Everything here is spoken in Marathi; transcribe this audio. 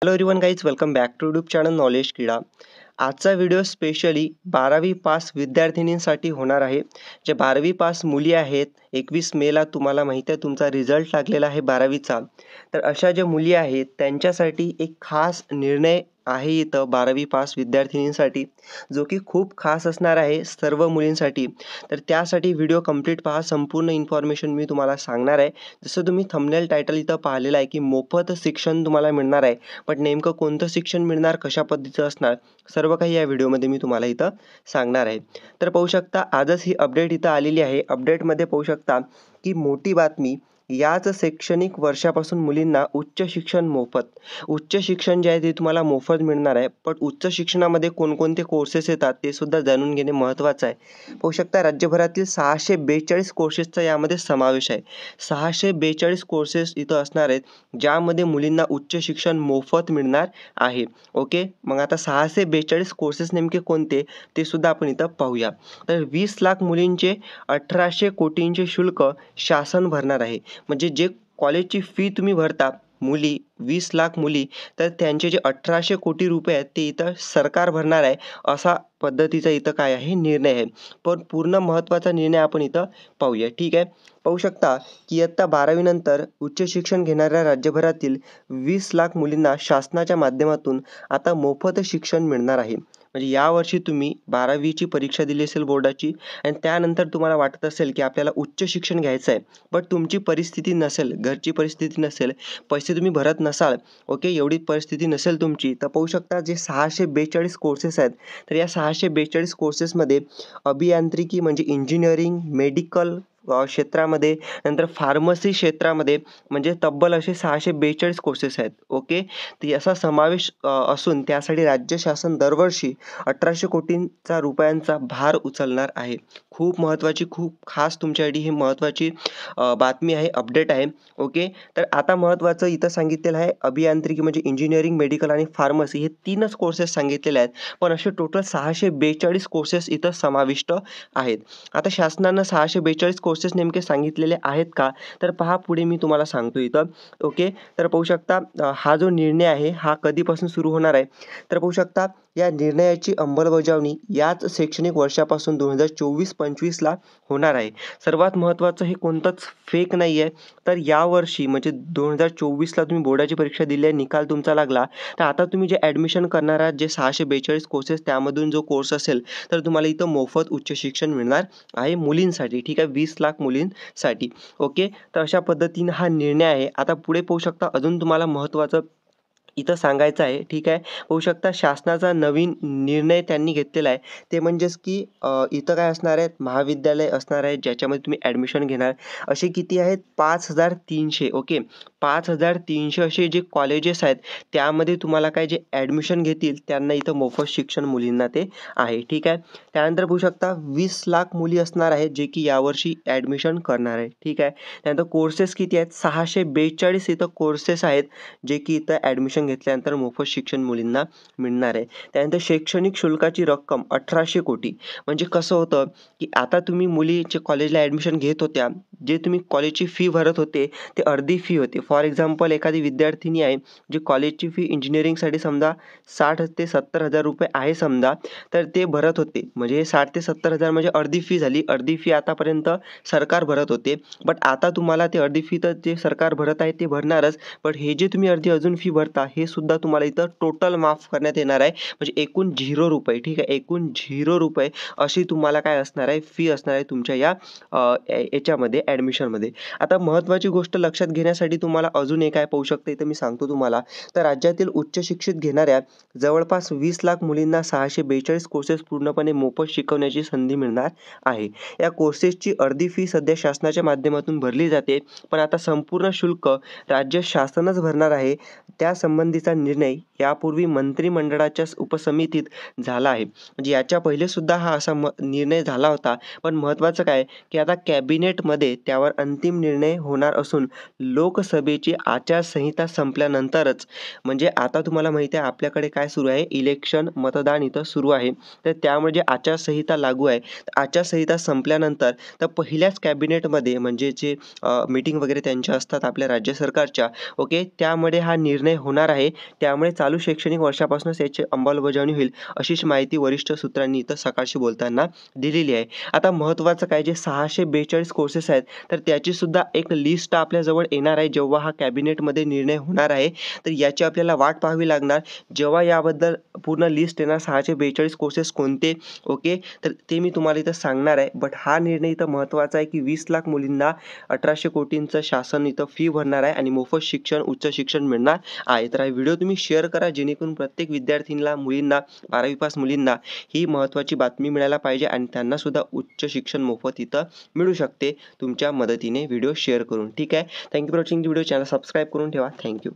Hello everyone guys, welcome back to YouTube channel knowledge क्रीडा. आजचा व्हिडिओ स्पेशली 12वी पास विद्यार्थिनींसाठी होणार आहे. जे 12वी पास मुली आहेत, 21 मेला तुम्हाला माहिती आहे तुमचा रिझल्ट लागलेला आहे 12वीचा. तर अशा ज्या मुली आहेत त्यांच्यासाठी एक खास निर्णय आहे इथं 12वी पास विद्यार्थिनींसाठी, जो की खूप खास असणार आहे सर्व मुलींसाठी. तर त्यासाठी व्हिडिओ कंप्लीट पहा, संपूर्ण इन्फॉर्मेशन मी तुम्हाला सांगणार आहे. जसं तुम्ही थंबनेल टायटल इथं पाहिलेलं आहे की मोफत शिक्षण तुम्हाला मिळणार आहे, पण नेमकं कोणतं शिक्षण मिळणार, कशा पद्धतीचं असणार, सर्व काही या व्हिडिओमध्ये मी तुम्हाला इथं सांगणार आहे. तर पाहू शकता आजच ही अपडेट इथं आलेली आहे. अपडेटमध्ये पाहू शकता की मोठी बातमी, याच शैक्षणिक वर्षापासून मुलींना उच्च शिक्षण मोफत. उच्च शिक्षण जे आहे ते तुम्हाला मोफत मिळणार आहे, पण उच्च शिक्षणामध्ये कोणकोणते कोर्सेस येतात ते सुद्धा जाणून घेणे महत्त्वाचं आहे. पाहू शकता राज्यभरातील 642 कोर्सेसचा यामध्ये समावेश आहे. 642 कोर्सेस इथं असणार आहेत, ज्यामध्ये मुलींना उच्च शिक्षण मोफत मिळणार आहे. ओके, मग आता 642 कोर्सेस नेमके कोणते ते सुद्धा आपण इथं पाहूया. तर 20 लाख मुलींचे 1800 कोटींचे शुल्क शासन भरणार आहे. म्हणजे जे कॉलेजची फी तुम्ही भरता मुली, 20 लाख मुली, तर त्यांचे जे 1800 कोटी रुपये आहेत ते इथं सरकार भरणार आहे. असा पद्धतीचा इथं काय आहे निर्णय आहे. पण पूर्ण महत्त्वाचा निर्णय आपण इथं पाहूया. ठीक आहे, पाहू शकता की इयत्ता 12वी नंतर उच्च शिक्षण घेणाऱ्या राज्यभरातील 20 लाख मुलींना शासनाच्या माध्यमातून आता मोफत शिक्षण मिळणार आहे. म्हणजे यावर्षी तुम्ही 12वीची परीक्षा दिली असेल बोर्डाची, आणि त्यानंतर तुम्हाला वाटत असेल की आपल्याला उच्च शिक्षण घ्यायचं आहे, बट तुमची परिस्थिती नसेल, घरची परिस्थिती नसेल, पैसे तुम्ही भरत नसाल, ओके, एवढी परिस्थिती नसेल तुमची, तर पाहू शकता जे 642 कोर्सेस आहेत, तर या 642 कोर्सेसमध्ये अभियांत्रिकी म्हणजे इंजिनिअरिंग, मेडिकल क्षेत्रामध्ये, नंतर फार्मसी क्षेत्रामध्ये, म्हणजे तब्बल असे 642 कोर्सेस आहेत. ओके, तर याचा समावेश असून त्यासाठी राज्य शासन दरवर्षी 1800 कोटींचा रुपयांचा भार उचलणार आहे. खूप महत्त्वाची, खूप खास तुमच्यासाठी ही महत्त्वाची बातमी आहे, अपडेट आहे. ओके, तर आता महत्त्वाचं इथं सांगितलेलं आहे, अभियांत्रिकी म्हणजे इंजिनिअरिंग, मेडिकल आणि फार्मसी हे 3च कोर्सेस सांगितलेले आहेत, पण असे टोटल 642 कोर्सेस इथं समाविष्ट आहेत. आता शासनानं 642 कोर्सेस नेमके सांगितलेले आहेत का, तर पहा पुढे मी तुम्हाला सांगतो इथं. ओके, तर पाहू शकता हा जो निर्णय आहे हा कधीपासून सुरू होणार आहे, तर पाहू शकता या निर्णयाची अंमलबजावणी याच शैक्षणिक वर्षापासून 2024-25 ला होणार आहे. सर्वात महत्त्वाचं, हे कोणतंच फेक नाही आहे. तर यावर्षी म्हणजे 2024ला तुम्ही बोर्डाची परीक्षा दिली आहे, निकाल तुमचा लागला, तर आता तुम्ही जे ॲडमिशन करणार आहात, जे 642 कोर्सेस, त्यामधून जो कोर्स असेल तर तुम्हाला इथं मोफत उच्च शिक्षण मिळणार आहे मुलींसाठी. ठीक आहे, 20 लाख मुलींसाठी. ओके, तर अशा पद्धतीने हा निर्णय आहे. आता पुढे पाहू शकता अजून तुम्हाला महत्त्वाचं इथं सांगायचं आहे. ठीक आहे, पाहू शकता शासनाचा नवीन निर्णय त्यांनी घेतलेला आहे, ते म्हणजेच की इथं काय असणार आहेत, महाविद्यालय असणार आहे ज्याच्यामध्ये तुम्ही ॲडमिशन घेणार. असे किती आहेत, 5300. ओके, 5300 असे जे कॉलेजेस आहेत, त्यामध्ये तुम्हाला काय जे ॲडमिशन घेतील त्यांना इथं मोफत शिक्षण मुलींना ते आहे. ठीक आहे, त्यानंतर पाहू शकता 20 लाख मुली असणार आहेत जे की यावर्षी ॲडमिशन करणार आहे. ठीक आहे, त्यानंतर कोर्सेस किती आहेत, 642 इथं कोर्सेस आहेत जे की इथं ॲडमिशन घेतल्यानंतर मोफत शिक्षण मुलींना मिळणार आहे. त्यानंतर शैक्षणिक शुल्काची रक्कम 1800 कोटी. म्हणजे कसं होतं की आता तुम्ही मुलीचे कॉलेजला ॲडमिशन घेत होत्या, जे तुम्ही कॉलेजची फी भरत होते ते अर्धी फी होते. फॉर एक्झाम्पल एखादी विद्यार्थिनी आहे जी कॉलेजची फी इंजिनिअरिंगसाठी समजा 60 ते 70 हजार रुपये आहे समजा, तर ते भरत होते. म्हणजे 60 ते 70 हजार म्हणजे अर्धी फी झाली. अर्धी फी आतापर्यंत सरकार भरत होते, बट आता तुम्हाला ते अर्धी फी तर जे सरकार भरत आहे ते भरणारच, बट हे जे तुम्ही अर्धी अजून फी भरता हे सुद्धा तुम्हाला इथं टोटल माफ करण्यात येणार आहे. म्हणजे एकूण 0 रुपये. ठीक आहे, एकूण 0 रुपये अशी तुम्हाला काय असणार आहे, फी असणार आहे तुमच्या या याच्यामध्ये ॲडमिशनमध्ये. आता महत्त्वाची गोष्ट लक्षात घेण्यासाठी तुम्हाला अजून एक काय पाहू शकता इथं मी सांगतो तुम्हाला. तर राज्यातील उच्च शिक्षित घेणाऱ्या जवळपास 20 लाख मुलींना 642 कोर्सेस पूर्णपणे मोफत शिकवण्याची संधी मिळणार आहे. या कोर्सेसची अर्धी फी सध्या शासनाच्या माध्यमातून भरली जाते, पण आता संपूर्ण शुल्क राज्य शासनच भरणार आहे. त्यासंबंधीचा निर्णय यापूर्वी मंत्रिमंडळाच्या उपसमितीत झाला आहे. म्हणजे याच्या पहिले सुद्धा हा असा निर्णय झाला होता, पण महत्त्वाचं काय की आता कॅबिनेटमध्ये त्यावर अंतिम निर्णय होणार असून लोकसभेत विधानसभेची आचारसंहिता संपल्यानंतरच, म्हणजे आता तुम्हाला माहिती आहे आपल्याकडे काय सुरू आहे, इलेक्शन मतदान इथं सुरू आहे. तर त्यामुळे जे आचारसंहिता लागू आहे, आचारसंहिता संपल्यानंतर तर पहिल्याच कॅबिनेटमध्ये म्हणजे जे मीटिंग वगैरे त्यांच्या असतात आपल्या राज्य सरकारच्या, ओके, त्यामध्ये हा निर्णय होणार आहे. त्यामुळे चालू शैक्षणिक वर्षापासूनच याची अंमलबजावणी होईल, अशीच माहिती वरिष्ठ सूत्रांनी इथं सकाळशी बोलताना दिलेली आहे. आता महत्त्वाचं काय, जे 642 कोर्सेस आहेत तर त्याची सुद्धा एक लिस्ट आपल्याजवळ येणार आहे जेव्हा हा कॅबिनेटमध्ये निर्णय होणार आहे. तर याची आपल्याला वाट पाहावी लागणार. जेव्हा याबद्दल पूर्ण लिस्ट येणार 642 कोर्सेस कोणते, ओके, तर ते मी तुम्हाला इथं सांगणार आहे. बट हा निर्णय इथं महत्त्वाचा आहे की 20 लाख मुलींना 1800 कोटींचं शासन इथं फी भरणार आहे आणि मोफत शिक्षण, उच्च शिक्षण मिळणार आहे. तर हा व्हिडिओ तुम्ही शेअर करा जेणेकरून प्रत्येक विद्यार्थ्यांना, मुलींना, 12वी पास मुलींना ही महत्त्वाची बातमी मिळायला पाहिजे आणि त्यांना सुद्धा उच्च शिक्षण मोफत इथं मिळू शकते तुमच्या मदतीने व्हिडिओ शेअर करून. ठीक आहे. Thank you for watching the video. Channel subscribe करून ठेवा. थँक्यू.